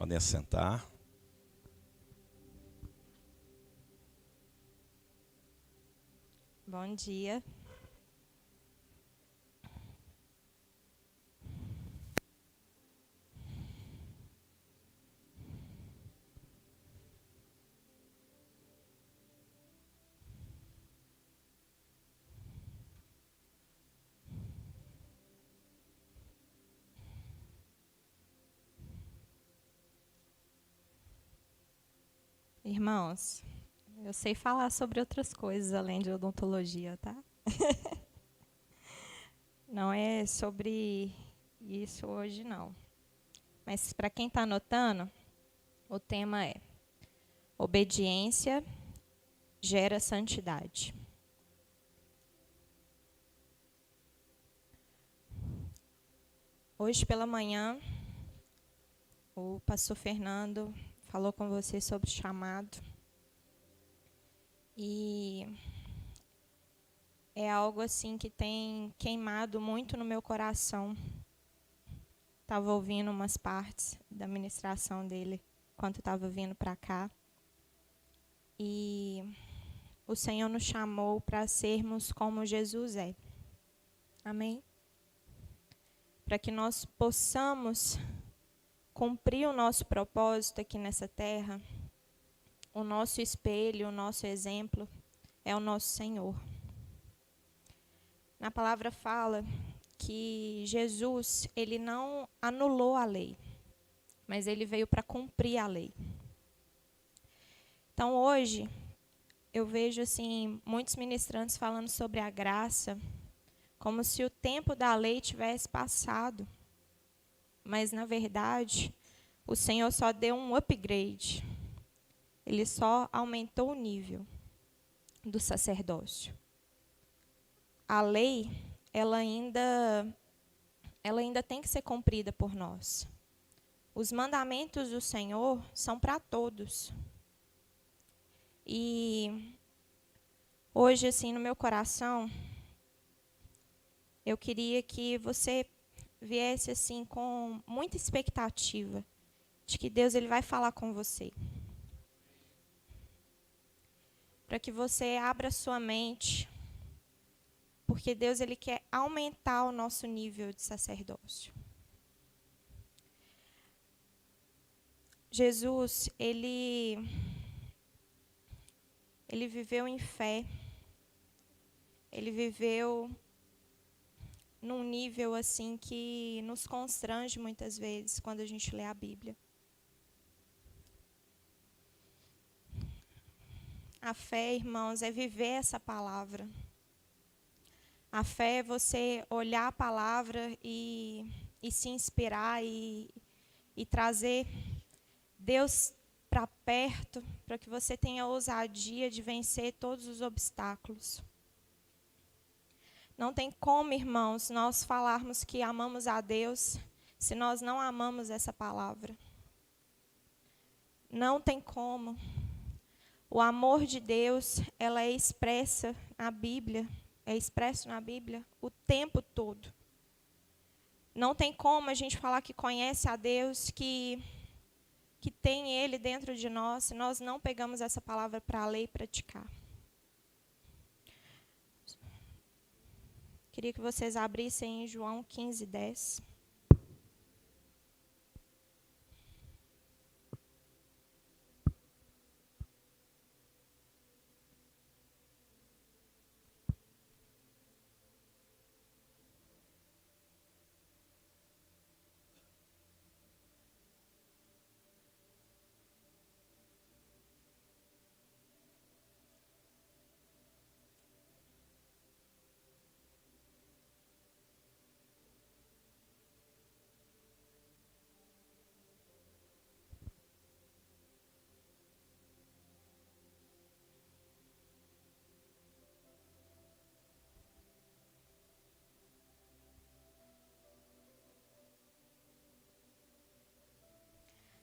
Podem assentar. Bom dia. Irmãos, eu sei falar sobre outras coisas além de odontologia, tá? Não é sobre isso hoje, não. Mas para quem está anotando, o tema é: obediência gera santidade. Hoje pela manhã, o pastor Fernando falou com você sobre chamado. E é algo assim que tem queimado muito no meu coração. Estava ouvindo umas partes da ministração dele enquanto estava vindo para cá. E o Senhor nos chamou para sermos como Jesus é. Amém? Para que nós possamos cumprir o nosso propósito aqui nessa terra, o nosso espelho, o nosso exemplo é o nosso Senhor. Na palavra fala que Jesus, ele não anulou a lei, mas ele veio para cumprir a lei. Então hoje eu vejo assim muitos ministrantes falando sobre a graça, como se o tempo da lei tivesse passado. Mas na verdade, o Senhor só deu um upgrade. Ele só aumentou o nível do sacerdócio. A lei, ela ainda tem que ser cumprida por nós. Os mandamentos do Senhor são para todos. E hoje, assim, no meu coração, eu queria que você viesse assim com muita expectativa de que Deus ele vai falar com você. Para que você abra sua mente, porque Deus ele quer aumentar o nosso nível de sacerdócio. Jesus, ele viveu em fé. Ele viveu num nível assim que nos constrange muitas vezes quando a gente lê a Bíblia. A fé, irmãos, é viver essa palavra. A fé é você olhar a palavra e se inspirar e trazer Deus para perto, para que você tenha ousadia de vencer todos os obstáculos. Não tem como, irmãos, nós falarmos que amamos a Deus se nós não amamos essa palavra. Não tem como. O amor de Deus, ela é expressa na Bíblia, é expresso na Bíblia o tempo todo. Não tem como a gente falar que conhece a Deus, que tem Ele dentro de nós, se nós não pegamos essa palavra para ler e praticar. Queria que vocês abrissem em João 15:10.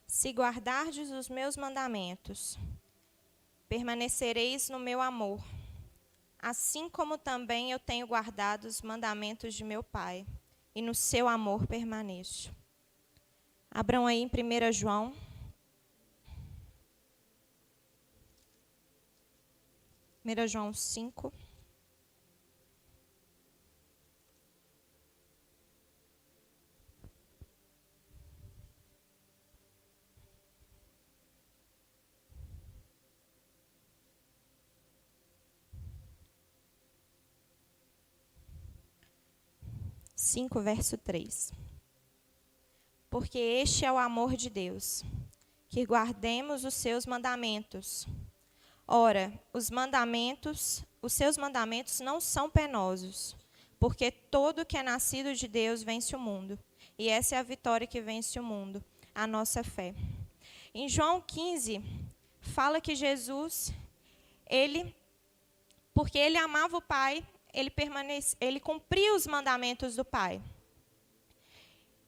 Se guardardes os meus mandamentos, permanecereis no meu amor, assim como também eu tenho guardado os mandamentos de meu Pai, e no seu amor permaneço. Abram aí em 1 João 1 João 5. Verso 3. Porque este é o amor de Deus, que guardemos os seus mandamentos. Ora, os seus mandamentos não são penosos, porque todo que é nascido de Deus vence o mundo. E essa é a vitória que vence o mundo, a nossa fé. Em João 15, fala que Jesus, porque ele amava o Pai, ele cumpria os mandamentos do Pai.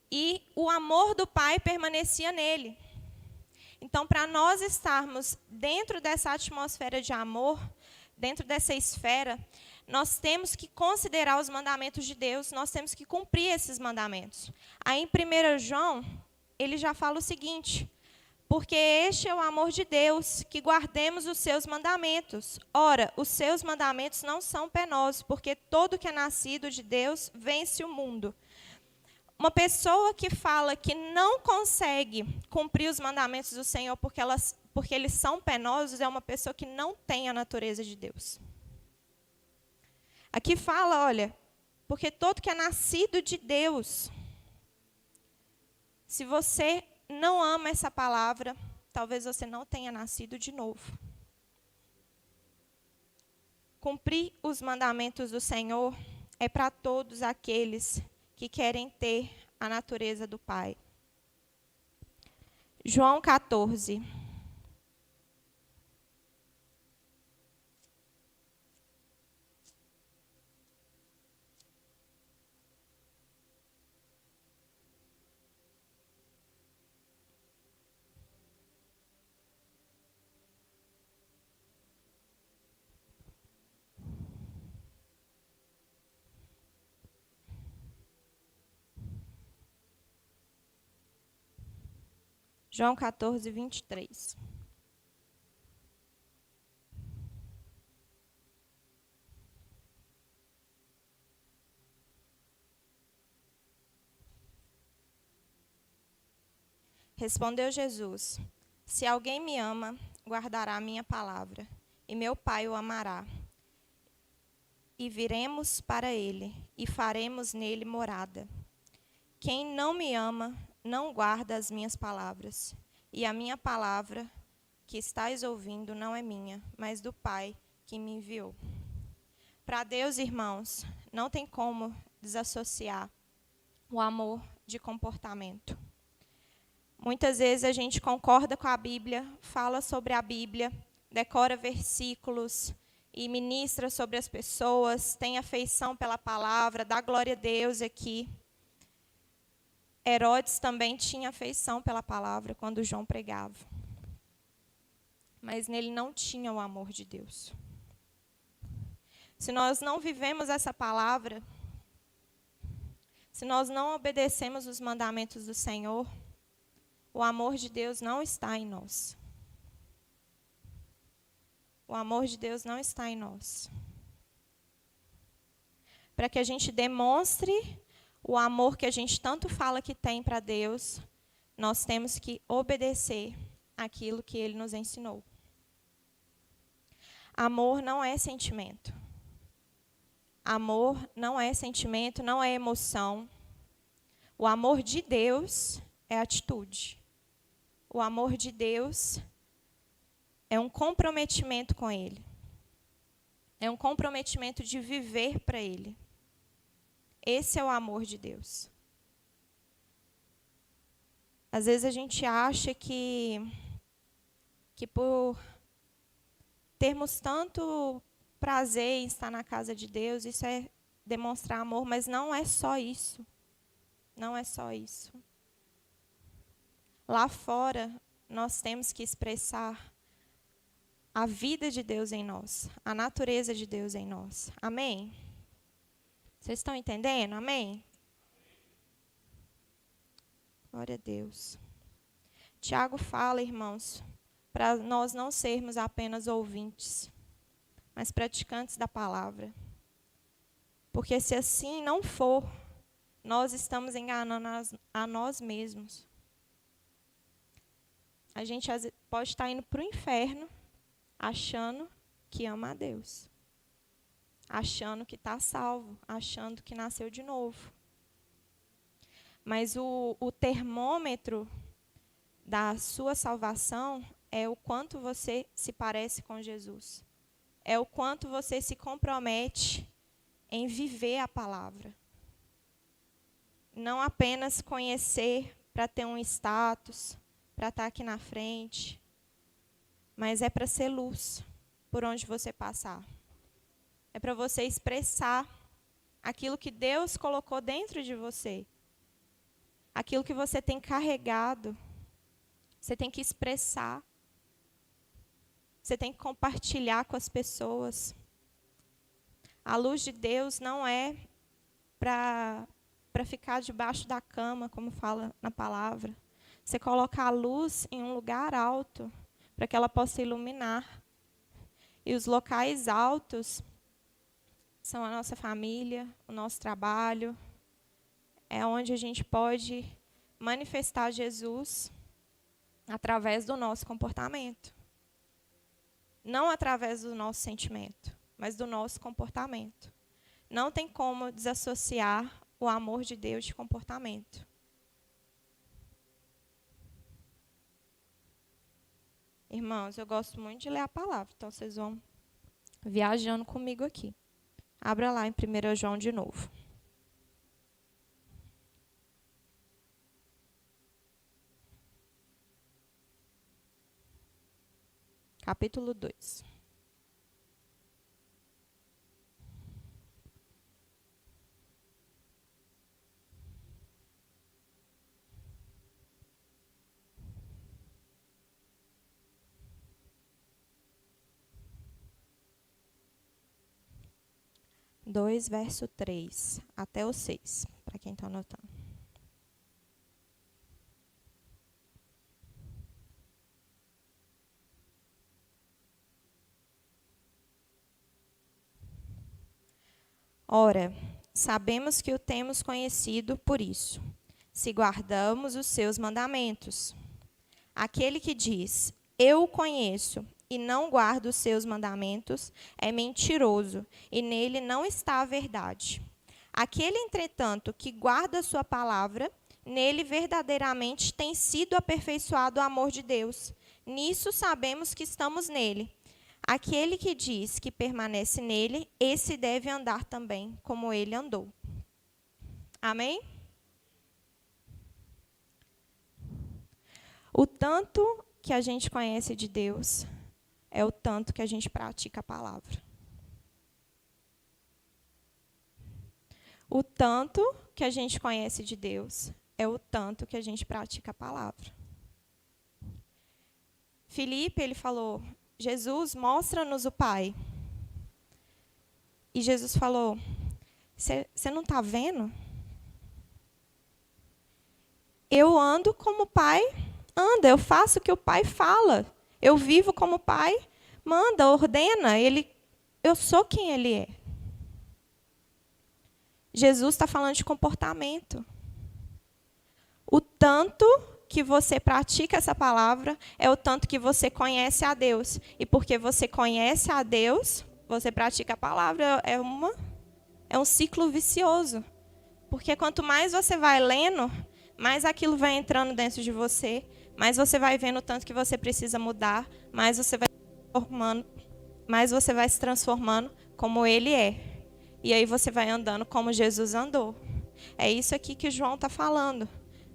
E o amor do Pai permanecia nele. Então, para nós estarmos dentro dessa atmosfera de amor, dentro dessa esfera, nós temos que considerar os mandamentos de Deus, nós temos que cumprir esses mandamentos. Aí, em 1 João, ele já fala o seguinte: porque este é o amor de Deus, que guardemos os seus mandamentos. Ora, os seus mandamentos não são penosos, porque todo que é nascido de Deus vence o mundo. Uma pessoa que fala que não consegue cumprir os mandamentos do Senhor porque eles são penosos é uma pessoa que não tem a natureza de Deus. Aqui fala, olha, porque todo que é nascido de Deus. Se você não ama essa palavra, talvez você não tenha nascido de novo. Cumprir os mandamentos do Senhor é para todos aqueles que querem ter a natureza do Pai. João 14. João 14, 23. Respondeu Jesus: se alguém me ama, guardará a minha palavra, e meu Pai o amará. E viremos para ele, e faremos nele morada. Quem não me ama, não guarda as minhas palavras, e a minha palavra que estáis ouvindo não é minha, mas do Pai que me enviou. Para Deus, irmãos, não tem como desassociar o amor de comportamento. Muitas vezes a gente concorda com a Bíblia, fala sobre a Bíblia, decora versículos e ministra sobre as pessoas, tem afeição pela palavra, dá glória a Deus aqui. Herodes também tinha afeição pela palavra quando João pregava. Mas nele não tinha o amor de Deus. Se nós não vivemos essa palavra, se nós não obedecemos os mandamentos do Senhor, o amor de Deus não está em nós. O amor de Deus não está em nós. Para que a gente demonstre o amor que a gente tanto fala que tem para Deus, nós temos que obedecer aquilo que Ele nos ensinou. Amor não é sentimento. Amor não é sentimento, não é emoção. O amor de Deus é atitude. O amor de Deus é um comprometimento com Ele. É um comprometimento de viver para Ele. Esse é o amor de Deus. Às vezes a gente acha que por termos tanto prazer em estar na casa de Deus, isso é demonstrar amor, mas não é só isso. Não é só isso. Lá fora, nós temos que expressar a vida de Deus em nós, a natureza de Deus em nós. Amém? Vocês estão entendendo? Amém? Glória a Deus. Tiago fala, irmãos, para nós não sermos apenas ouvintes, mas praticantes da palavra. Porque se assim não for, nós estamos enganando a nós mesmos. A gente pode estar indo para o inferno achando que ama a Deus, achando que está salvo, achando que nasceu de novo. Mas o termômetro da sua salvação é o quanto você se parece com Jesus. É o quanto você se compromete em viver a palavra. Não apenas conhecer para ter um status, para estar aqui na frente, mas é para ser luz por onde você passar. É para você expressar aquilo que Deus colocou dentro de você. Aquilo que você tem carregado, você tem que expressar. Você tem que compartilhar com as pessoas. A luz de Deus não é para ficar debaixo da cama, como fala na palavra. Você coloca a luz em um lugar alto, para que ela possa iluminar. E os locais altos são a nossa família, o nosso trabalho. É onde a gente pode manifestar Jesus através do nosso comportamento. Não através do nosso sentimento, mas do nosso comportamento. Não tem como desassociar o amor de Deus de comportamento. Irmãos, eu gosto muito de ler a palavra, então vocês vão viajando comigo aqui. Abra lá em 1 João de novo. Capítulo 2. Verso 3 até o 6, para quem está anotando. Ora, sabemos que o temos conhecido por isso, se guardamos os seus mandamentos. Aquele que diz, eu o conheço, e não guarda os seus mandamentos, é mentiroso, e nele não está a verdade. Aquele, entretanto, que guarda a sua palavra, nele verdadeiramente tem sido aperfeiçoado o amor de Deus. Nisso sabemos que estamos nele. Aquele que diz que permanece nele, esse deve andar também como ele andou. Amém? O tanto que a gente conhece de Deus é o tanto que a gente pratica a palavra. O tanto que a gente conhece de Deus é o tanto que a gente pratica a palavra. Filipe, ele falou, Jesus, mostra-nos o Pai. E Jesus falou, você não está vendo? Eu ando como o Pai anda, eu faço o que o Pai fala. Eu vivo como o Pai manda, ordena. Eu sou quem Ele é. Jesus está falando de comportamento. O tanto que você pratica essa palavra é o tanto que você conhece a Deus. E porque você conhece a Deus, você pratica a palavra. É um ciclo vicioso. Porque quanto mais você vai lendo, mais aquilo vai entrando dentro de você, mais você vai vendo o tanto que você precisa mudar, mais você vai se transformando como Ele é. E aí você vai andando como Jesus andou. É isso aqui que João está falando.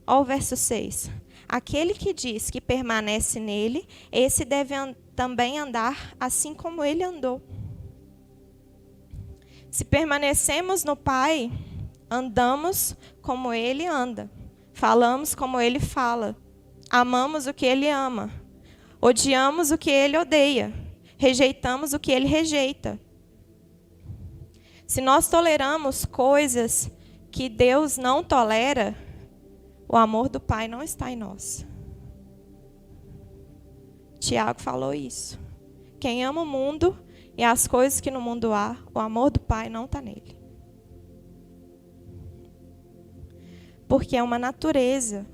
Olha o verso 6. Aquele que diz que permanece nele, esse deve também andar assim como ele andou. Se permanecemos no Pai, andamos como ele anda. Falamos como ele fala. Amamos o que ele ama. Odiamos o que ele odeia. Rejeitamos o que ele rejeita. Se nós toleramos coisas que Deus não tolera, o amor do Pai não está em nós. Tiago falou isso. Quem ama o mundo e as coisas que no mundo há, o amor do Pai não está nele. Porque é uma natureza.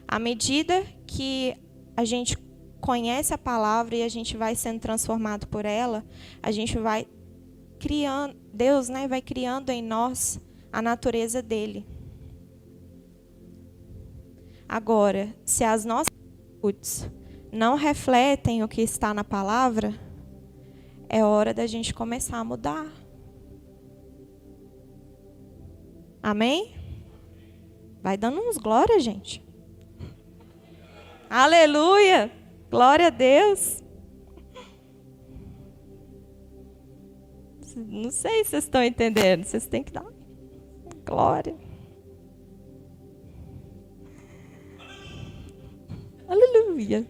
À medida que a gente conhece a palavra e a gente vai sendo transformado por ela, a gente vai criando, Deus, né, vai criando em nós a natureza dele. Agora, se as nossas atitudes não refletem o que está na palavra, é hora da gente começar a mudar. Amém? Vai dando uns glória, gente. Aleluia! Glória a Deus! Não sei se vocês estão entendendo. Vocês têm que dar glória. Aleluia!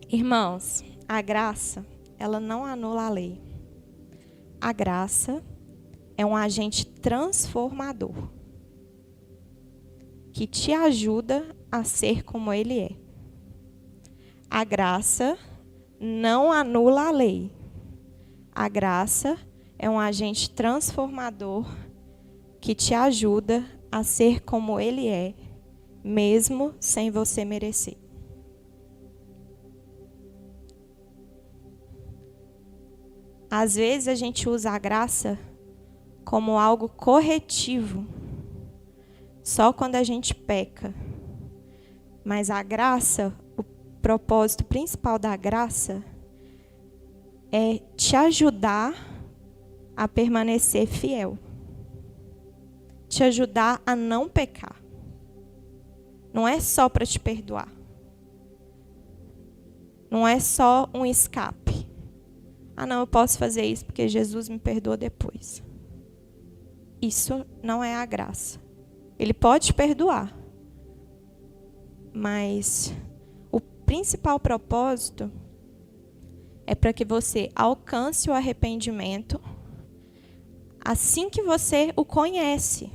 Irmãos, a graça, ela não anula a lei. A graça é um agente transformador que te ajuda a ser como ele é. A graça não anula a lei. A graça é um agente transformador que te ajuda a ser como ele é, mesmo sem você merecer. Às vezes a gente usa a graça como algo corretivo, só quando a gente peca. Mas a graça, o propósito principal da graça é te ajudar a permanecer fiel. Te ajudar a não pecar. Não é só para te perdoar. Não é só um escape. Ah, não, eu posso fazer isso porque Jesus me perdoa depois. Isso não é a graça. Ele pode te perdoar. Mas o principal propósito é para que você alcance o arrependimento assim que você o conhece.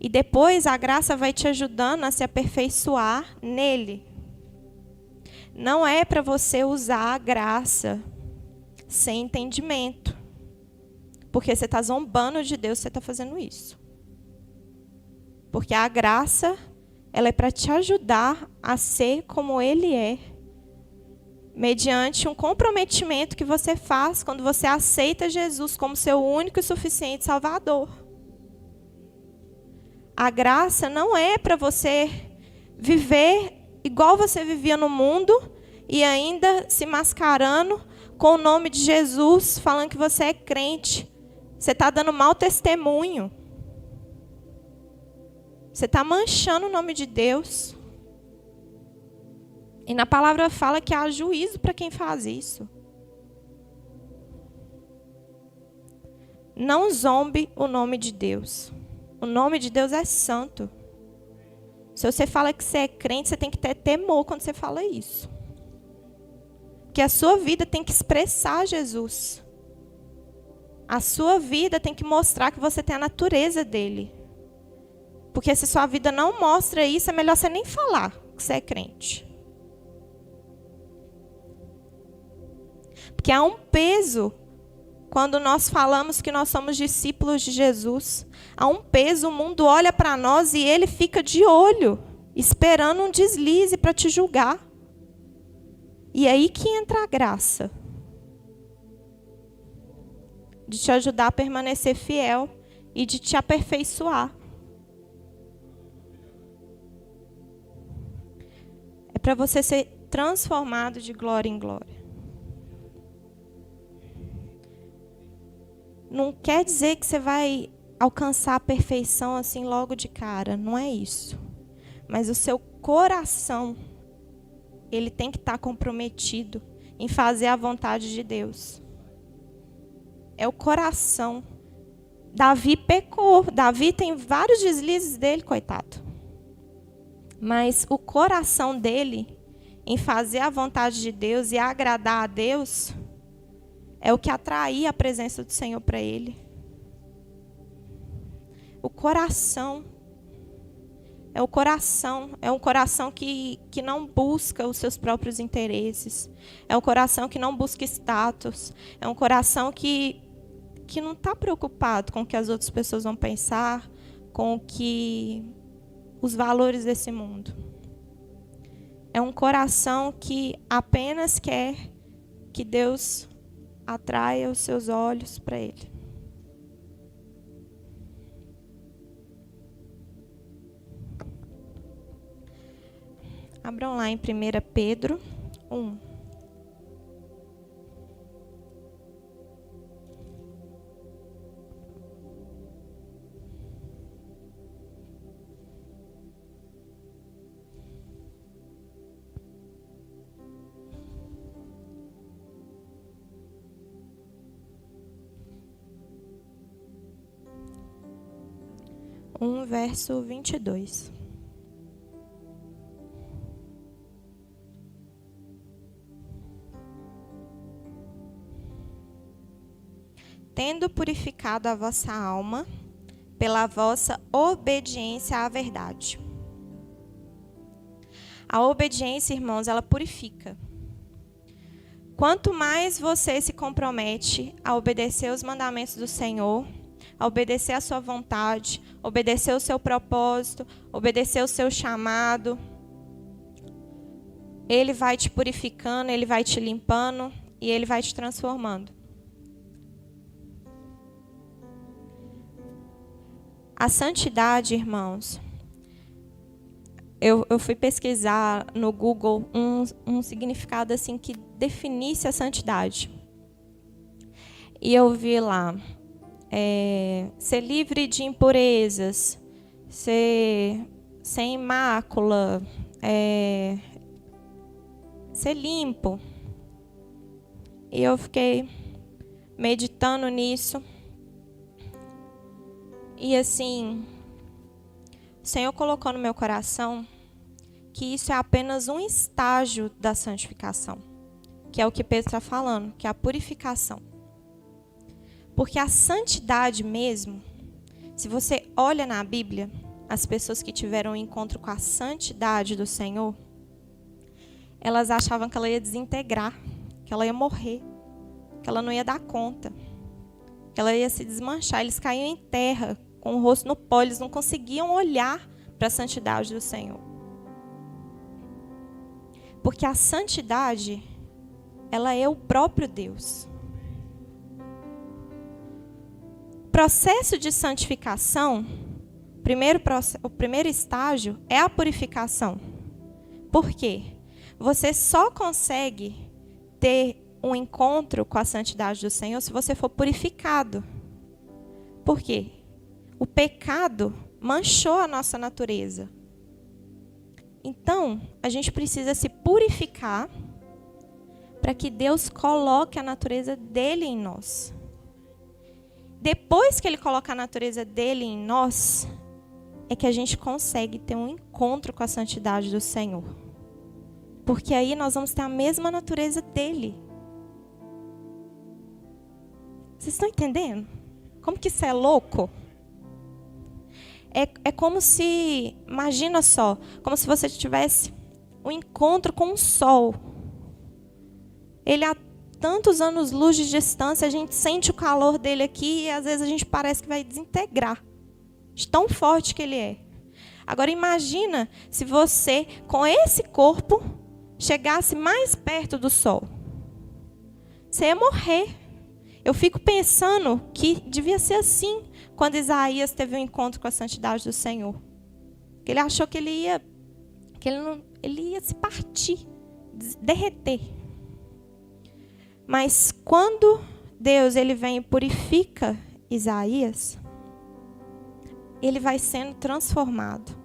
E depois a graça vai te ajudando a se aperfeiçoar nele. Não é para você usar a graça sem entendimento. Porque você está zombando de Deus, você está fazendo isso. Porque a graça, ela é para te ajudar a ser como ele é. Mediante um comprometimento que você faz quando você aceita Jesus como seu único e suficiente Salvador. A graça não é para você viver igual você vivia no mundo e ainda se mascarando com o nome de Jesus, falando que você é crente. Você está dando mau testemunho. Você está manchando o nome de Deus. E na palavra fala que há juízo para quem faz isso. Não zombe o nome de Deus. O nome de Deus é santo. Se você fala que você é crente, você tem que ter temor quando você fala isso. Porque a sua vida tem que expressar Jesus. A sua vida tem que mostrar que você tem a natureza dele. Porque se sua vida não mostra isso, é melhor você nem falar que você é crente. Porque há um peso quando nós falamos que nós somos discípulos de Jesus. Há um peso, o mundo olha para nós e ele fica de olho, esperando um deslize para te julgar. E é aí que entra a graça. De te ajudar a permanecer fiel e de te aperfeiçoar. É para você ser transformado de glória em glória. Não quer dizer que você vai alcançar a perfeição assim logo de cara. Não é isso. Mas o seu coração, ele tem que estar comprometido em fazer a vontade de Deus. É o coração. Davi pecou. Davi tem vários deslizes dele, coitado. Mas o coração dele, em fazer a vontade de Deus e agradar a Deus, é o que atraía a presença do Senhor para ele. O coração. É um coração que não busca os seus próprios interesses. É um coração que não busca status. É um coração que não está preocupado com o que as outras pessoas vão pensar, com os valores desse mundo. É um coração que apenas quer que Deus atraia os seus olhos para Ele. Abram lá em 1 Pedro 1. Verso 22. Tendo purificado a vossa alma pela vossa obediência à verdade. A obediência, irmãos, ela purifica. Quanto mais você se compromete a obedecer os mandamentos do Senhor, a obedecer a sua vontade, obedecer o seu propósito, obedecer o seu chamado, Ele vai te purificando, Ele vai te limpando e Ele vai te transformando. A santidade, irmãos, eu fui pesquisar no Google um significado assim que definisse a santidade. E eu vi lá, ser livre de impurezas, ser sem mácula, ser limpo. E eu fiquei meditando nisso. E assim, o Senhor colocou no meu coração que isso é apenas um estágio da santificação, que é o que Pedro está falando, que é a purificação. Porque a santidade mesmo, se você olha na Bíblia, as pessoas que tiveram um encontro com a santidade do Senhor, elas achavam que ela ia desintegrar, que ela ia morrer, que ela não ia dar conta, que ela ia se desmanchar. Eles caíam em terra, com o rosto no pó, eles não conseguiam olhar para a santidade do Senhor. Porque a santidade, ela é o próprio Deus. O processo de santificação, o primeiro estágio é a purificação. Por quê? Você só consegue ter um encontro com a santidade do Senhor se você for purificado. Por quê? O pecado manchou a nossa natureza. Então, a gente precisa se purificar para que Deus coloque a natureza dele em nós. Depois que ele coloca a natureza dele em nós, é que a gente consegue ter um encontro com a santidade do Senhor. Porque aí nós vamos ter a mesma natureza dele. Vocês estão entendendo? Como que isso é louco? É como se, imagina só, como se você tivesse um encontro com o sol. Ele há tantos anos-luz de distância, a gente sente o calor dele aqui e às vezes a gente parece que vai desintegrar. De tão forte que ele é. Agora imagina se você, com esse corpo, chegasse mais perto do sol. Você ia morrer. Eu fico pensando que devia ser assim quando Isaías teve um encontro com a santidade do Senhor. Que ele achou que ele ia se partir, derreter. Mas quando Deus ele vem e purifica Isaías, ele vai sendo transformado.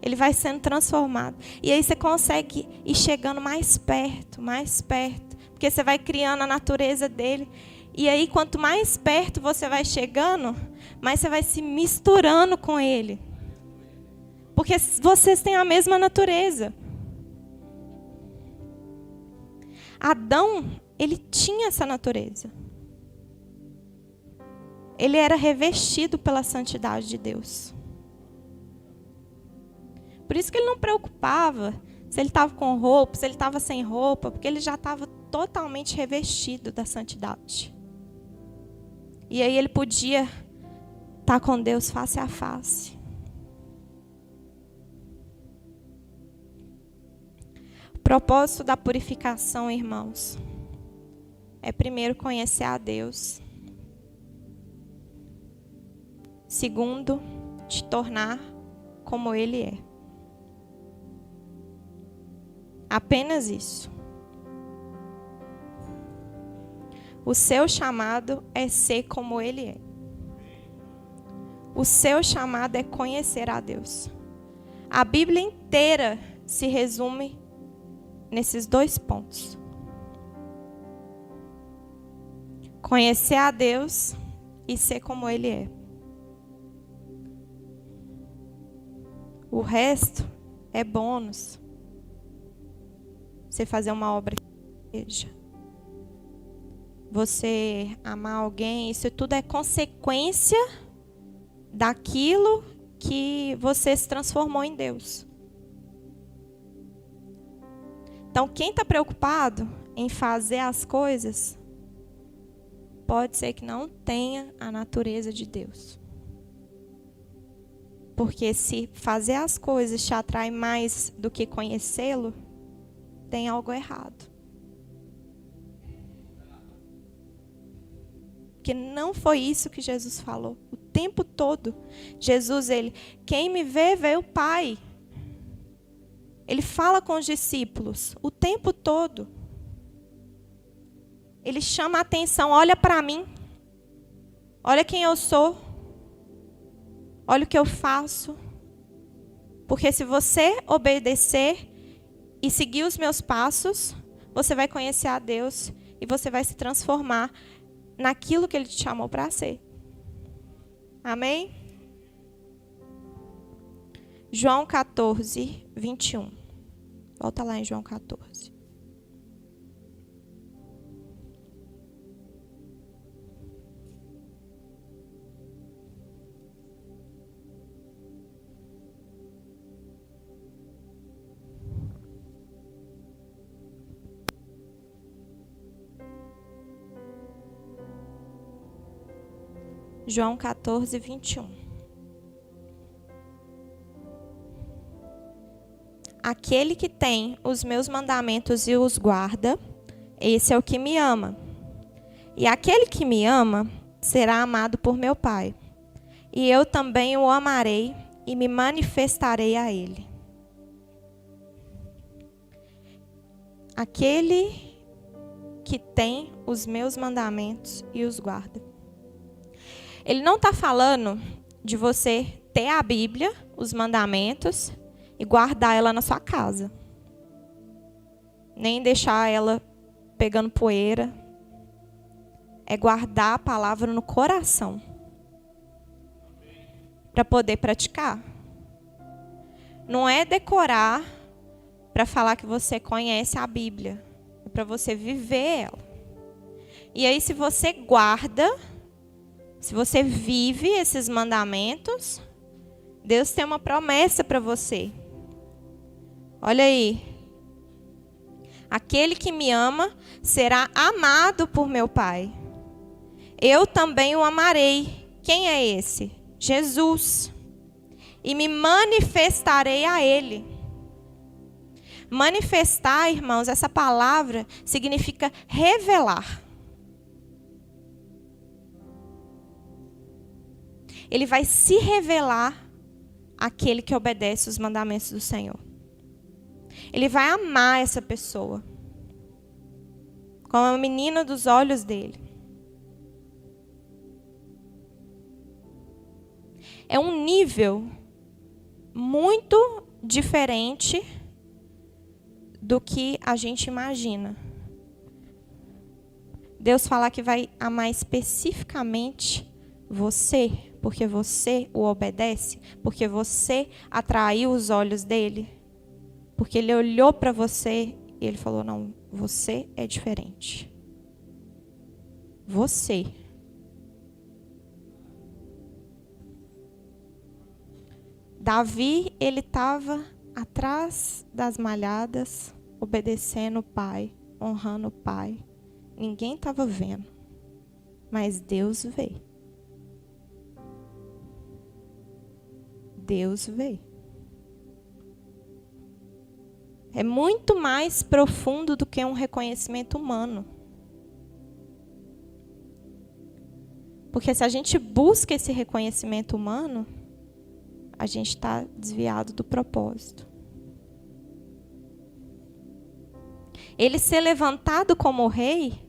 Ele vai sendo transformado. E aí você consegue ir chegando mais perto. Porque você vai criando a natureza dele. E aí, quanto mais perto você vai chegando, mais você vai se misturando com ele. Porque vocês têm a mesma natureza. Adão, ele tinha essa natureza. ele era revestido pela santidade de Deus. Por isso que ele não preocupava se ele estava com roupa, se ele estava sem roupa, porque ele já estava totalmente revestido da santidade. E aí ele podia estar com Deus face a face. O propósito da purificação, irmãos, é primeiro conhecer a Deus. Segundo, te tornar como Ele é. Apenas isso. O seu chamado é ser como Ele é. O seu chamado é conhecer a Deus. A Bíblia inteira se resume nesses 2 pontos. Conhecer a Deus e ser como Ele é. O resto é bônus. Você fazer uma obra que seja. Você amar alguém, isso tudo é consequência daquilo que você se transformou em Deus. Então, quem está preocupado em fazer as coisas, pode ser que não tenha a natureza de Deus. Porque se fazer as coisas te atrai mais do que conhecê-lo, tem algo errado. Porque não foi isso que Jesus falou. O tempo todo, Jesus, quem me vê, vê o Pai. Ele fala com os discípulos o tempo todo. Ele chama a atenção, olha para mim. Olha quem eu sou. Olha o que eu faço. Porque se você obedecer e seguir os meus passos, você vai conhecer a Deus e você vai se transformar naquilo que Ele te chamou para ser. Amém? João 14, 21. Volta lá em João 14. João 14, 21. Aquele que tem os meus mandamentos e os guarda, esse é o que me ama. E aquele que me ama será amado por meu Pai. E eu também o amarei e me manifestarei a ele. Aquele que tem os meus mandamentos e os guarda. Ele não está falando de você ter a Bíblia, os mandamentos, e guardar ela na sua casa. Nem deixar ela pegando poeira. É guardar a palavra no coração. Para poder praticar. Não é decorar para falar que você conhece a Bíblia. É para você viver ela. E aí, se você guarda, se você vive esses mandamentos, Deus tem uma promessa para você. Olha aí. Aquele que me ama será amado por meu Pai. Eu também o amarei. Quem é esse? Jesus. E me manifestarei a ele. Manifestar, irmãos, essa palavra significa revelar. Ele vai se revelar àquele que obedece os mandamentos do Senhor. Ele vai amar essa pessoa como a menina dos olhos dele. É um nível muito diferente do que a gente imagina. Deus fala que vai amar especificamente você, porque você o obedece, porque você atraiu os olhos dele, porque ele olhou para você e ele falou, não, você é diferente. Você. Davi, ele estava atrás das malhadas, obedecendo o pai, honrando o pai. Ninguém estava vendo, mas Deus veio. Deus veio. É muito mais profundo do que um reconhecimento humano. Porque se a gente busca esse reconhecimento humano, a gente está desviado do propósito. Ele ser levantado como rei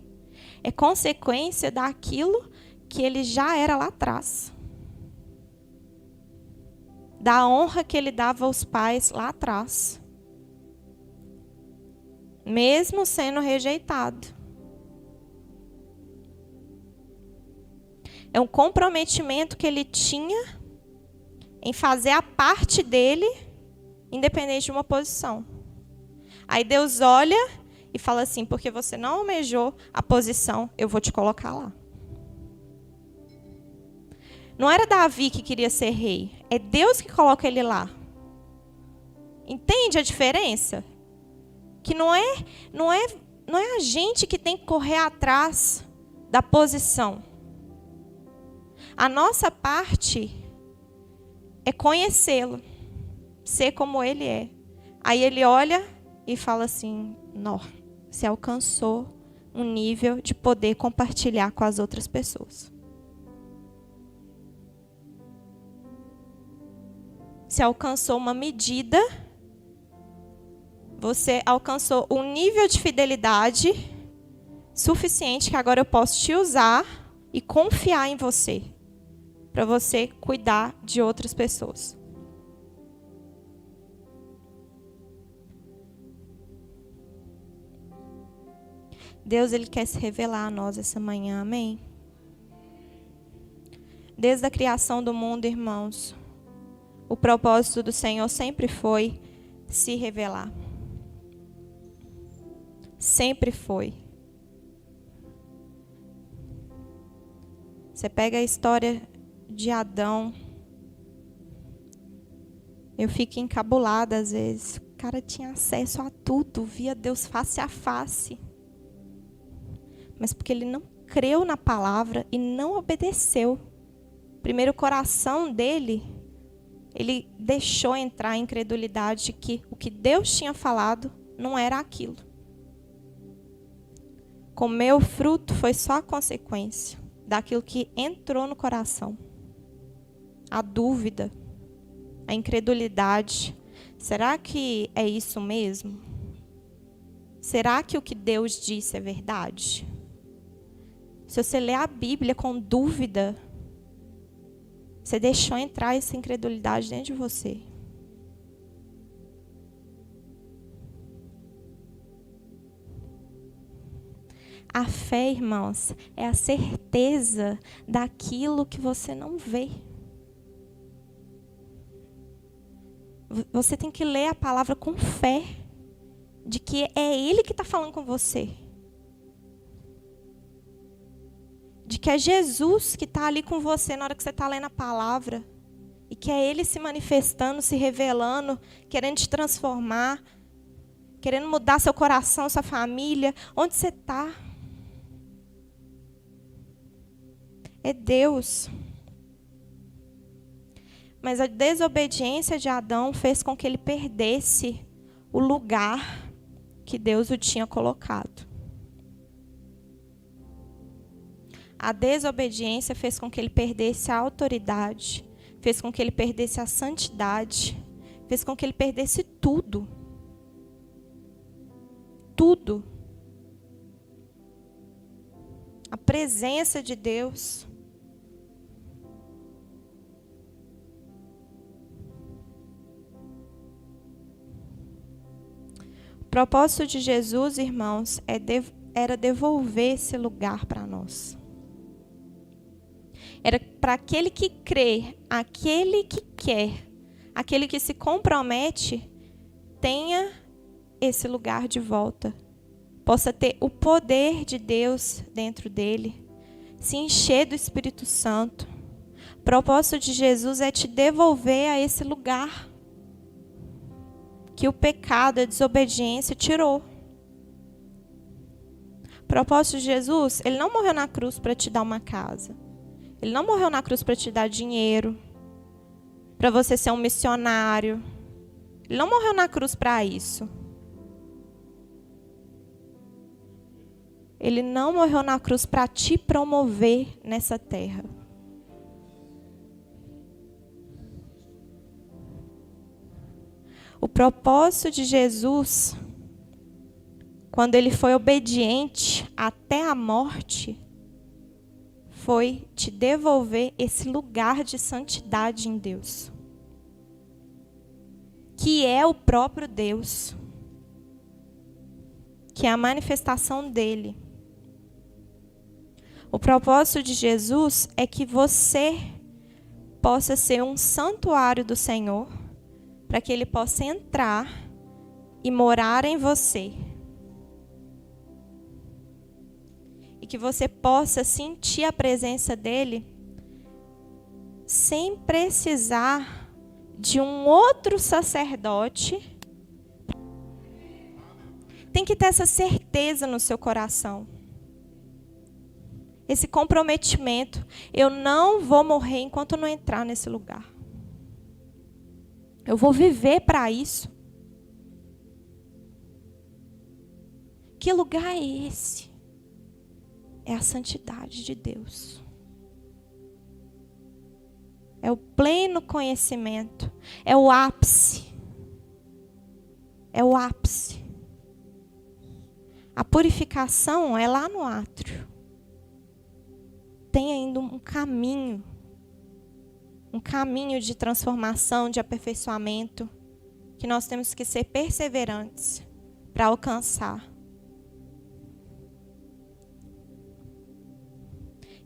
é consequência daquilo que ele já era lá atrás. Da honra que ele dava aos pais lá atrás. Mesmo sendo rejeitado. É um comprometimento que ele tinha em fazer a parte dele, independente de uma posição. Aí Deus olha e fala assim, porque você não almejou a posição, eu vou te colocar lá. Não era Davi que queria ser rei, é Deus que coloca ele lá. Entende a diferença? Que não é a gente que tem que correr atrás da posição. A nossa parte é conhecê-lo, ser como ele é. Aí ele olha e fala assim, não, você alcançou um nível de poder compartilhar com as outras pessoas. Você alcançou uma medida, você alcançou um nível de fidelidade suficiente que agora eu posso te usar e confiar em você, para você cuidar de outras pessoas. Deus, ele quer se revelar a nós essa manhã, amém? Desde a criação do mundo, irmãos, o propósito do Senhor sempre foi se revelar. Sempre foi. Você pega a história de Adão, eu fico encabulada às vezes. O cara tinha acesso a tudo, via Deus face a face. Mas porque ele não creu na palavra e não obedeceu. Primeiro, o coração dele, ele deixou entrar a incredulidade de que o que Deus tinha falado não era aquilo. Comer o fruto foi só a consequência daquilo que entrou no coração. A dúvida, a incredulidade. Será que é isso mesmo? Será que o que Deus disse é verdade? Se você ler a Bíblia com dúvida, você deixou entrar essa incredulidade dentro de você. A fé, irmãos, é a certeza daquilo que você não vê. Você tem que ler a palavra com fé, de que é Ele que está falando com você. De que é Jesus que está ali com você na hora que você está lendo a palavra. E que é Ele se manifestando, se revelando, querendo te transformar, querendo mudar seu coração, sua família. Onde você está? É Deus. Mas a desobediência de Adão fez com que ele perdesse o lugar que Deus o tinha colocado. A desobediência fez com que ele perdesse a autoridade, fez com que ele perdesse a santidade, fez com que ele perdesse tudo. Tudo. A presença de Deus. O propósito de Jesus, irmãos, era devolver esse lugar para nós. Era para aquele que crê, aquele que quer, aquele que se compromete, tenha esse lugar de volta. Possa ter o poder de Deus dentro dele, se encher do Espírito Santo. O propósito de Jesus é te devolver a esse lugar que o pecado, a desobediência tirou. O propósito de Jesus, ele não morreu na cruz para te dar uma casa. Ele não morreu na cruz para te dar dinheiro, para você ser um missionário. Ele não morreu na cruz para isso. Ele não morreu na cruz para te promover nessa terra. O propósito de Jesus, quando ele foi obediente até a morte, foi te devolver esse lugar de santidade em Deus, que é o próprio Deus, que é a manifestação dele. O propósito de Jesus é que você possa ser um santuário do Senhor, para que ele possa entrar e morar em você. E que você possa sentir a presença dele sem precisar de um outro sacerdote. Tem que ter essa certeza no seu coração. Esse comprometimento. Eu não vou morrer enquanto eu não entrar nesse lugar. Eu vou viver para isso. Que lugar é esse? É a santidade de Deus. É o pleno conhecimento. É o ápice. É o ápice. A purificação é lá no átrio. Tem ainda um caminho de transformação, de aperfeiçoamento, que nós temos que ser perseverantes para alcançar.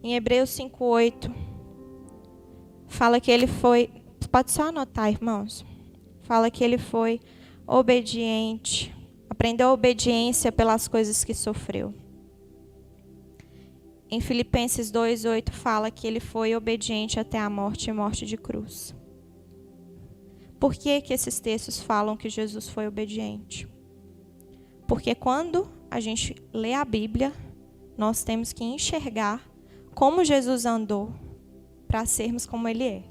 Em Hebreus 5:8, fala que ele foi, pode só anotar, irmãos, fala que ele foi obediente, aprendeu a obediência pelas coisas que sofreu. Em Filipenses 2:8 fala que ele foi obediente até a morte e morte de cruz. Por que que esses textos falam que Jesus foi obediente? Porque quando a gente lê a Bíblia, nós temos que enxergar como Jesus andou para sermos como ele é.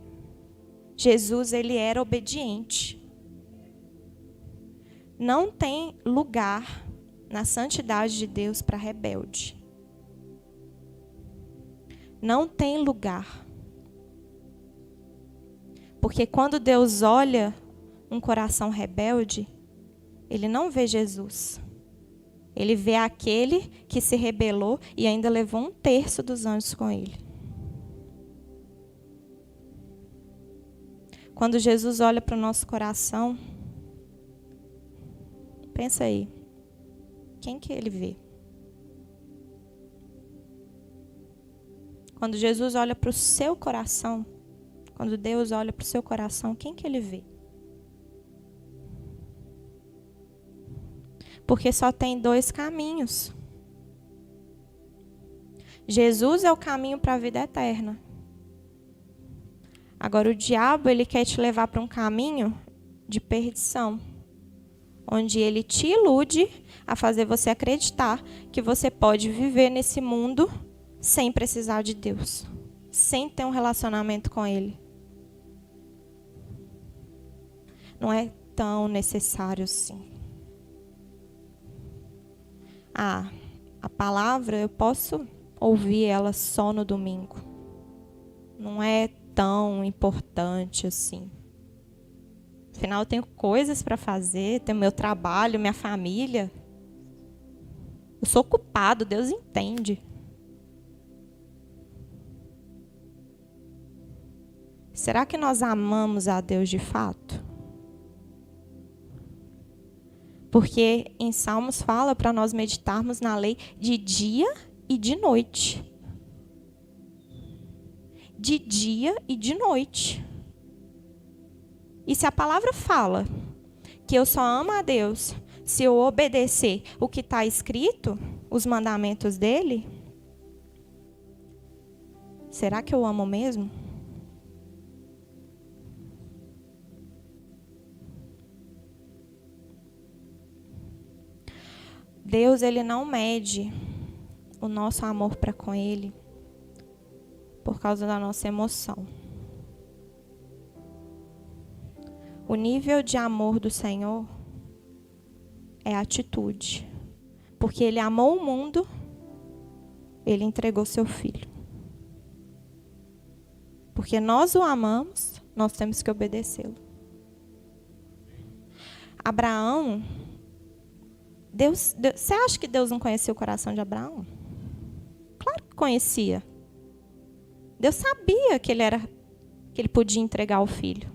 Jesus, ele era obediente. Não tem lugar na santidade de Deus para rebelde. Não tem lugar. Porque quando Deus olha um coração rebelde, ele não vê Jesus. Ele vê aquele que se rebelou e ainda levou 1/3 dos anjos com ele. Quando Jesus olha para o nosso coração, pensa aí, quem que ele vê? Quando Jesus olha para o seu coração, quando Deus olha para o seu coração, quem que ele vê? Porque só tem 2 caminhos. Jesus é o caminho para a vida eterna. Agora o diabo, ele quer te levar para um caminho de perdição, onde ele te ilude a fazer você acreditar que você pode viver nesse mundo sem precisar de Deus, sem ter um relacionamento com ele. Não é tão necessário assim. A palavra eu posso ouvir ela só no domingo. Não é tão importante assim. Afinal, eu tenho coisas para fazer, tenho meu trabalho, minha família. Eu sou ocupado, Deus entende. Será que nós amamos a Deus de fato? Porque em Salmos fala para nós meditarmos na lei de dia e de noite. De dia e de noite. E se a palavra fala que eu só amo a Deus se eu obedecer o que está escrito, os mandamentos dele, será que eu amo mesmo? Deus, ele não mede o nosso amor para com ele por causa da nossa emoção. O nível de amor do Senhor é atitude. Porque ele amou o mundo, ele entregou seu filho. Porque nós o amamos, nós temos que obedecê-lo. Abraão, você acha que Deus não conhecia o coração de Abraão? Claro que conhecia. Deus sabia que ele podia entregar o filho.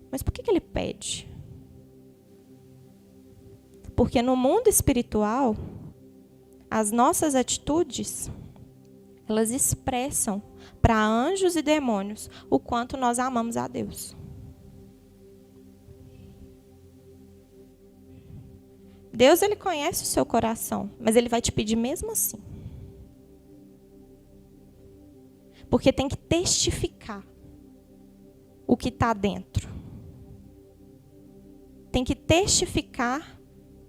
Mas por que ele pede? Porque no mundo espiritual, as nossas atitudes, elas expressam para anjos e demônios o quanto nós amamos a Deus. Deus, ele conhece o seu coração, mas ele vai te pedir mesmo assim. Porque tem que testificar o que está dentro. Tem que testificar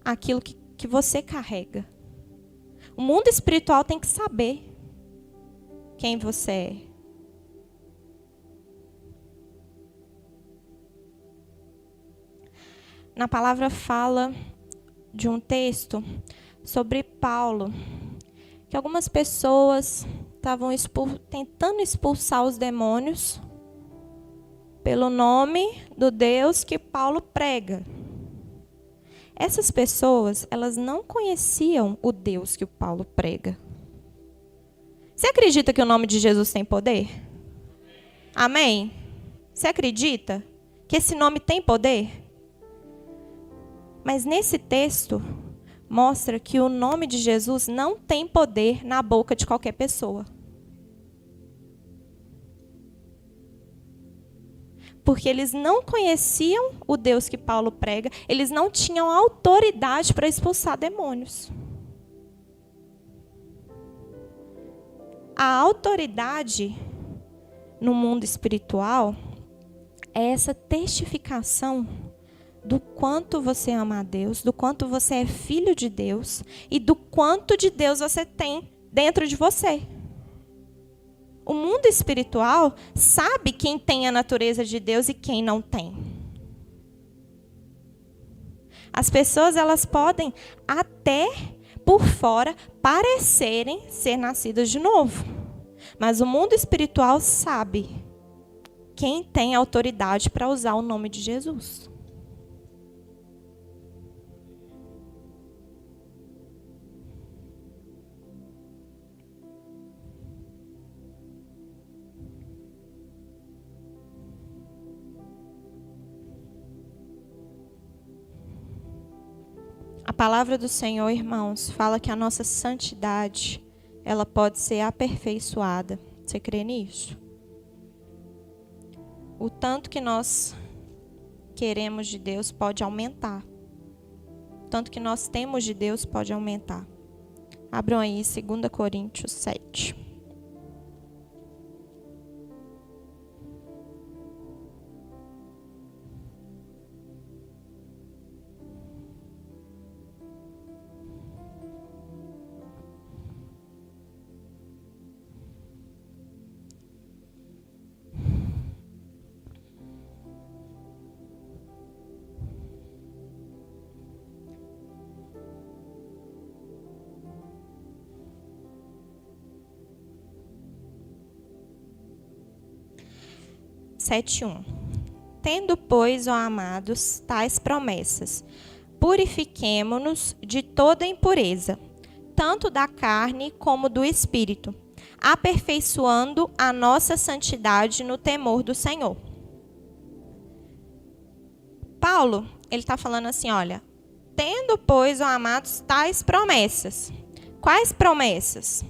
aquilo que você carrega. O mundo espiritual tem que saber quem você é. Na palavra fala de um texto sobre Paulo, que algumas pessoas estavam tentando expulsar os demônios pelo nome do Deus que Paulo prega. Essas pessoas, elas não conheciam o Deus que o Paulo prega. Você acredita que o nome de Jesus tem poder? Amém? Você acredita que esse nome tem poder? Mas nesse texto, mostra que o nome de Jesus não tem poder na boca de qualquer pessoa. Porque eles não conheciam o Deus que Paulo prega, eles não tinham autoridade para expulsar demônios. A autoridade no mundo espiritual é essa testificação do quanto você ama a Deus, do quanto você é filho de Deus e do quanto de Deus você tem dentro de você. O mundo espiritual sabe quem tem a natureza de Deus e quem não tem. As pessoas, elas podem até por fora parecerem ser nascidas de novo. Mas o mundo espiritual sabe quem tem autoridade para usar o nome de Jesus. A palavra do Senhor, irmãos, fala que a nossa santidade, ela pode ser aperfeiçoada. Você crê nisso? O tanto que nós queremos de Deus pode aumentar. O tanto que nós temos de Deus pode aumentar. Abram aí 2 Coríntios 7. Tendo, pois, ó amados, tais promessas, purifiquemo-nos de toda impureza, tanto da carne como do espírito, aperfeiçoando a nossa santidade no temor do Senhor. Paulo, ele está falando assim, olha, tendo, pois, ó amados, tais promessas. Quais promessas?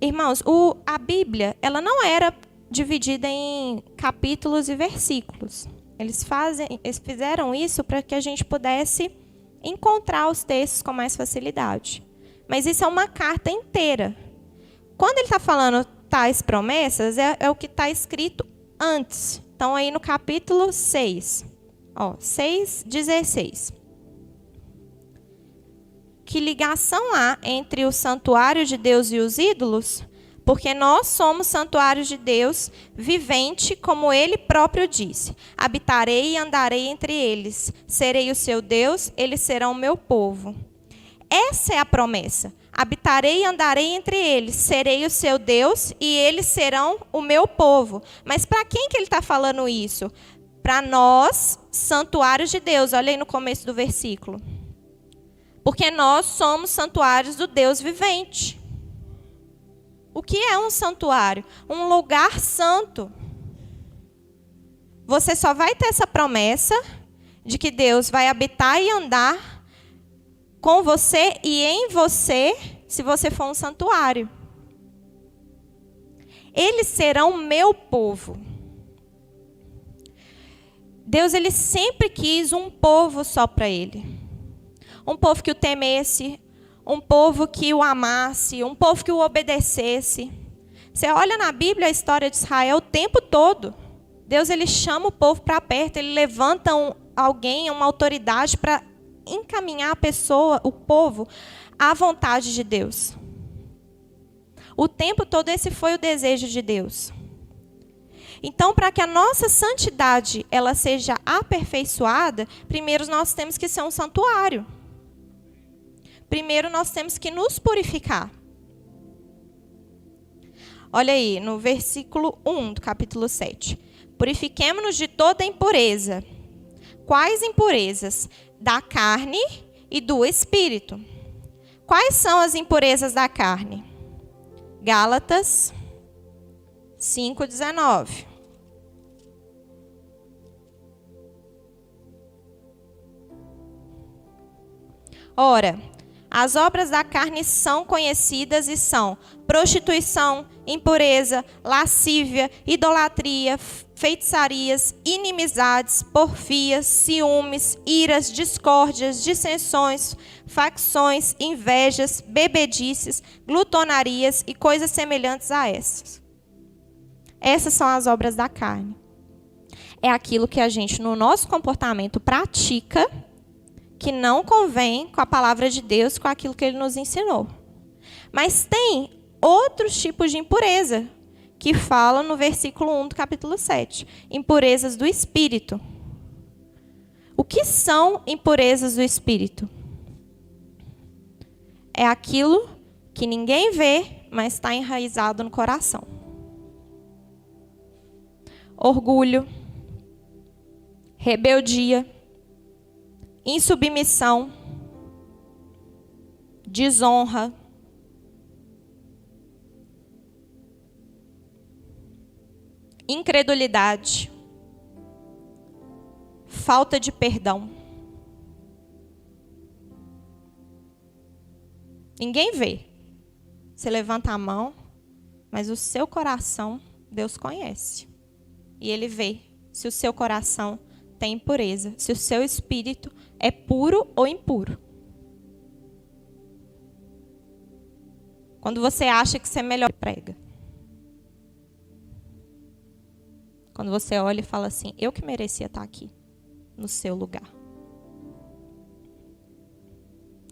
Irmãos, a Bíblia, ela não era dividida em capítulos e versículos. Eles fizeram isso para que a gente pudesse encontrar os textos com mais facilidade. Mas isso é uma carta inteira. Quando ele está falando tais promessas, é o que está escrito antes. Então, aí no capítulo 6, 6:16. que ligação há entre o santuário de Deus e os ídolos? Porque nós somos santuários de Deus vivente, como Ele próprio disse. Habitarei e andarei entre eles. Serei o seu Deus, eles serão o meu povo. Essa é a promessa. Habitarei e andarei entre eles. Serei o seu Deus e eles serão o meu povo. Mas para quem que ele está falando isso? Para nós, santuários de Deus. Olha aí no começo do versículo. Porque nós somos santuários do Deus vivente. O que é um santuário? Um lugar santo. Você só vai ter essa promessa de que Deus vai habitar e andar com você e em você, se você for um santuário. Eles serão meu povo. Deus, ele sempre quis um povo só para ele. Um povo que o temesse, um povo que o amasse, um povo que o obedecesse. Você olha na Bíblia a história de Israel o tempo todo. Deus, ele chama o povo para perto, ele levanta alguém, uma autoridade para encaminhar a pessoa, o povo, à vontade de Deus. O tempo todo esse foi o desejo de Deus. Então, para que a nossa santidade ela seja aperfeiçoada, primeiro nós temos que ser um santuário. Primeiro nós temos que nos purificar. Olha aí, no versículo 1 do capítulo 7. Purifiquemo-nos de toda impureza. Quais impurezas? Da carne e do espírito. Quais são as impurezas da carne? Gálatas 5:19. Ora, as obras da carne são conhecidas e são prostituição, impureza, lascívia, idolatria, feitiçarias, inimizades, porfias, ciúmes, iras, discórdias, dissensões, facções, invejas, bebedices, glutonarias e coisas semelhantes a essas. Essas são as obras da carne. É aquilo que a gente, no nosso comportamento, pratica, que não convém com a palavra de Deus, com aquilo que ele nos ensinou. Mas tem outros tipos de impureza, que falam no versículo 1 do capítulo 7. Impurezas do espírito. O que são impurezas do espírito? É aquilo que ninguém vê, mas está enraizado no coração. Orgulho, rebeldia, insubmissão, desonra, incredulidade, falta de perdão. Ninguém vê. Você levanta a mão, mas o seu coração, Deus conhece. E Ele vê se o seu coração tem impureza, se o seu espírito é puro ou impuro. Quando você acha que você é melhor, prega. Quando você olha e fala assim, eu que merecia estar aqui, no seu lugar.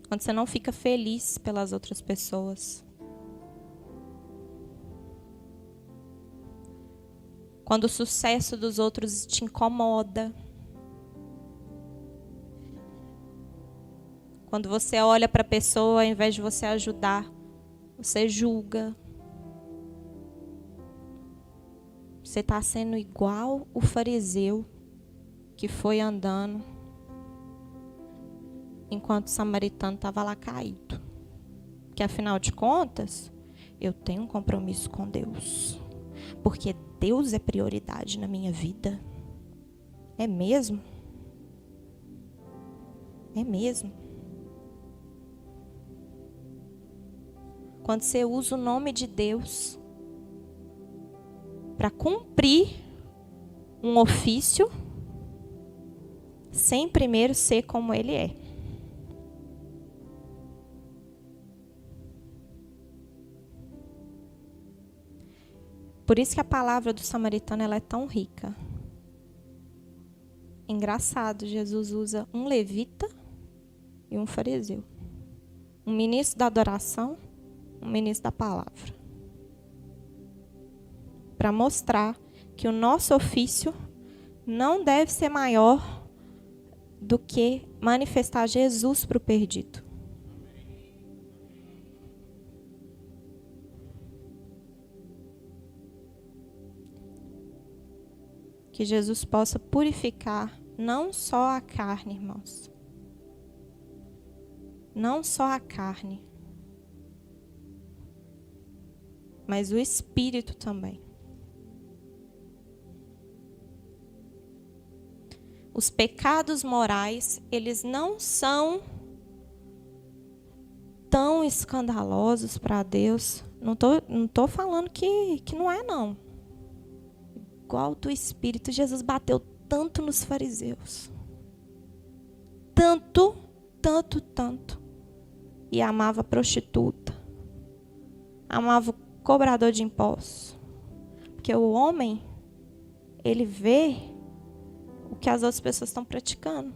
Quando você não fica feliz pelas outras pessoas. Quando o sucesso dos outros te incomoda. Quando você olha para a pessoa, ao invés de você ajudar, você julga. Você está sendo igual o fariseu que foi andando enquanto o samaritano estava lá caído. Que afinal de contas, eu tenho um compromisso com Deus. Porque Deus é prioridade na minha vida. É mesmo? É mesmo? Quando você usa o nome de Deus para cumprir um ofício, sem primeiro ser como Ele é. Por isso que a palavra do samaritano ela é tão rica. Engraçado, Jesus usa um levita e um fariseu. um ministro da adoração, um ministro da palavra. Para mostrar que o nosso ofício não deve ser maior do que manifestar Jesus para o perdido. Que Jesus possa purificar não só a carne, irmãos. Não só a carne, mas o espírito também. Os pecados morais, eles não são tão escandalosos para Deus. Não tô falando que não é, não. Igual do espírito, Jesus bateu tanto nos fariseus. Tanto. E amava a prostituta. Amava o cobrador de impostos. Porque o homem, ele vê o que as outras pessoas estão praticando.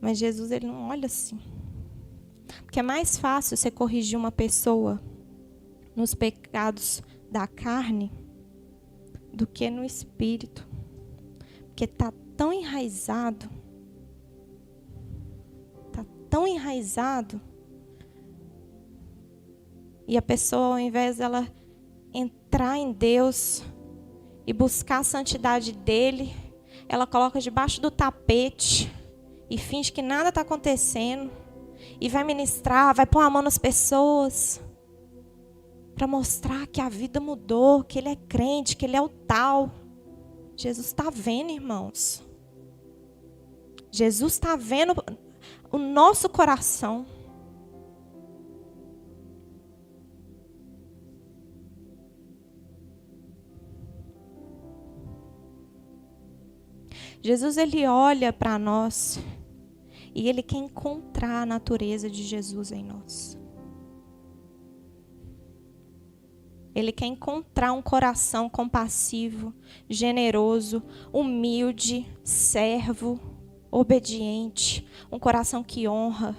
Mas Jesus, ele não olha assim. Porque é mais fácil você corrigir uma pessoa nos pecados da carne do que no espírito. Porque está tão enraizado. E a pessoa, ao invés dela entrar em Deus e buscar a santidade dele, ela coloca debaixo do tapete e finge que nada está acontecendo. E vai ministrar, vai pôr a mão nas pessoas para mostrar que a vida mudou, que ele é crente, que ele é o tal. Jesus está vendo, irmãos. Jesus está vendo o nosso coração. Jesus, ele olha para nós e ele quer encontrar a natureza de Jesus em nós. Ele quer encontrar um coração compassivo, generoso, humilde, servo, obediente, um coração que honra,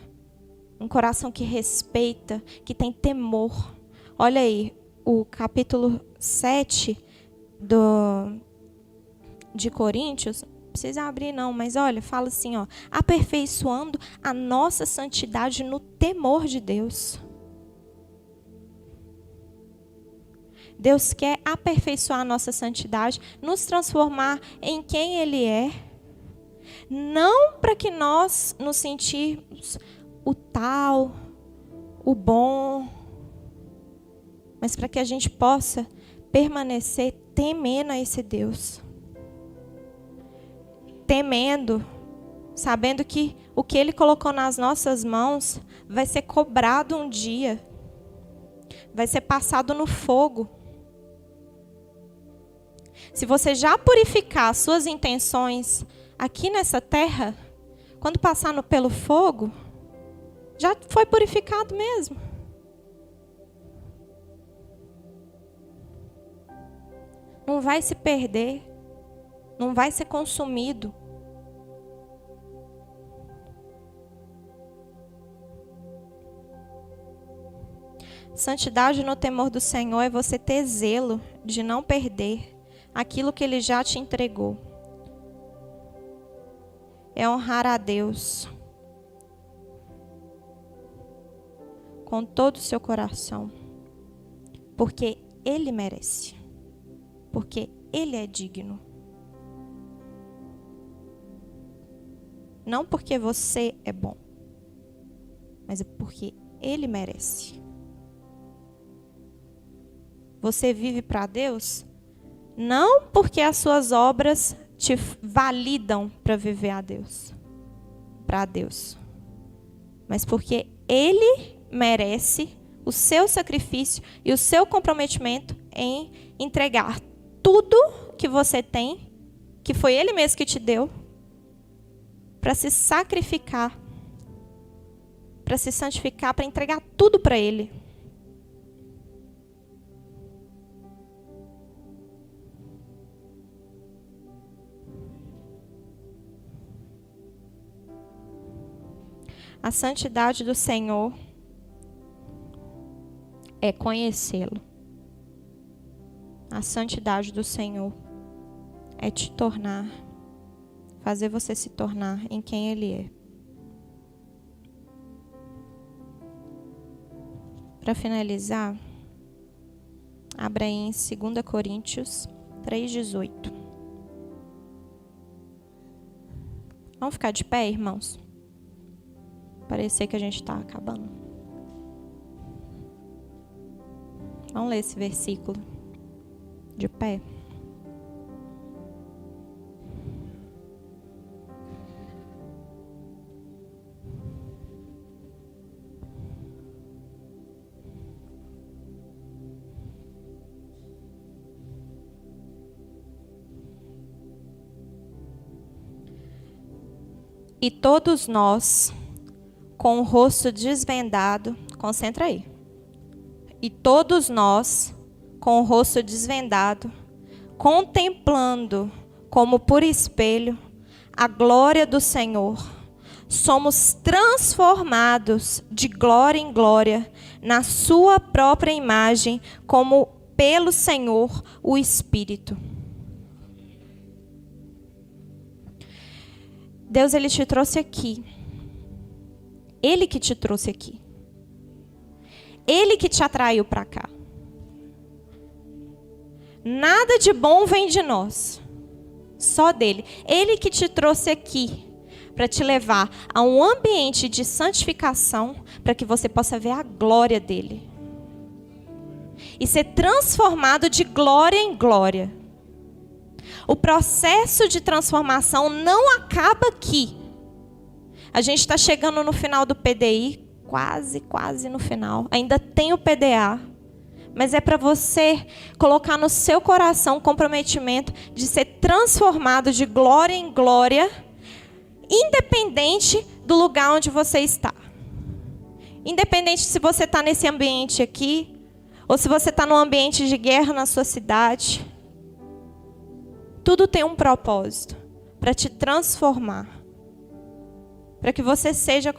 um coração que respeita, que tem temor. Olha aí, o capítulo 7 de Coríntios, não precisa abrir não, mas olha, fala assim, ó, aperfeiçoando a nossa santidade no temor de Deus. Deus quer aperfeiçoar a nossa santidade, nos transformar em quem Ele é. Não para que nós nos sentirmos o tal, o bom, mas para que a gente possa permanecer temendo a esse Deus. Temendo, sabendo que o que Ele colocou nas nossas mãos vai ser cobrado um dia, vai ser passado no fogo. Se você já purificar suas intenções aqui nessa terra, quando passar pelo fogo, já foi purificado mesmo. Não vai se perder, não vai ser consumido. Santidade no temor do Senhor é você ter zelo de não perder aquilo que Ele já te entregou. É honrar a Deus com todo o seu coração, porque Ele merece, porque Ele é digno. Não porque você é bom, mas é porque Ele merece. Você vive para Deus? Não porque as suas obras te validam para viver a Deus, para Deus, mas porque Ele merece o seu sacrifício e o seu comprometimento em entregar tudo que você tem, que foi Ele mesmo que te deu, para se sacrificar, para se santificar, para entregar tudo para Ele. A santidade do Senhor é conhecê-lo. A santidade do Senhor é te tornar, fazer você se tornar em quem Ele é. Para finalizar, abra aí em 2 Coríntios 3,18. Vamos ficar de pé, irmãos? Parecer que a gente está acabando. Vamos ler esse versículo de pé. E todos nós, com o rosto desvendado, concentra aí. E todos nós, com o rosto desvendado, contemplando como por espelho a glória do Senhor, somos transformados de glória em glória na sua própria imagem, como pelo Senhor, o Espírito. Deus, Ele te trouxe aqui. Ele que te trouxe aqui. Ele que te atraiu para cá. Nada de bom vem de nós. Só dele. Ele que te trouxe aqui para te levar a um ambiente de santificação, para que você possa ver a glória dele. E ser transformado de glória em glória. O processo de transformação não acaba aqui. A gente está chegando no final do PDI, quase no final. Ainda tem o PDA. Mas é para você colocar no seu coração o comprometimento de ser transformado de glória em glória, independente do lugar onde você está. Independente se você está nesse ambiente aqui, ou se você está num ambiente de guerra na sua cidade. Tudo tem um propósito para te transformar, para que você seja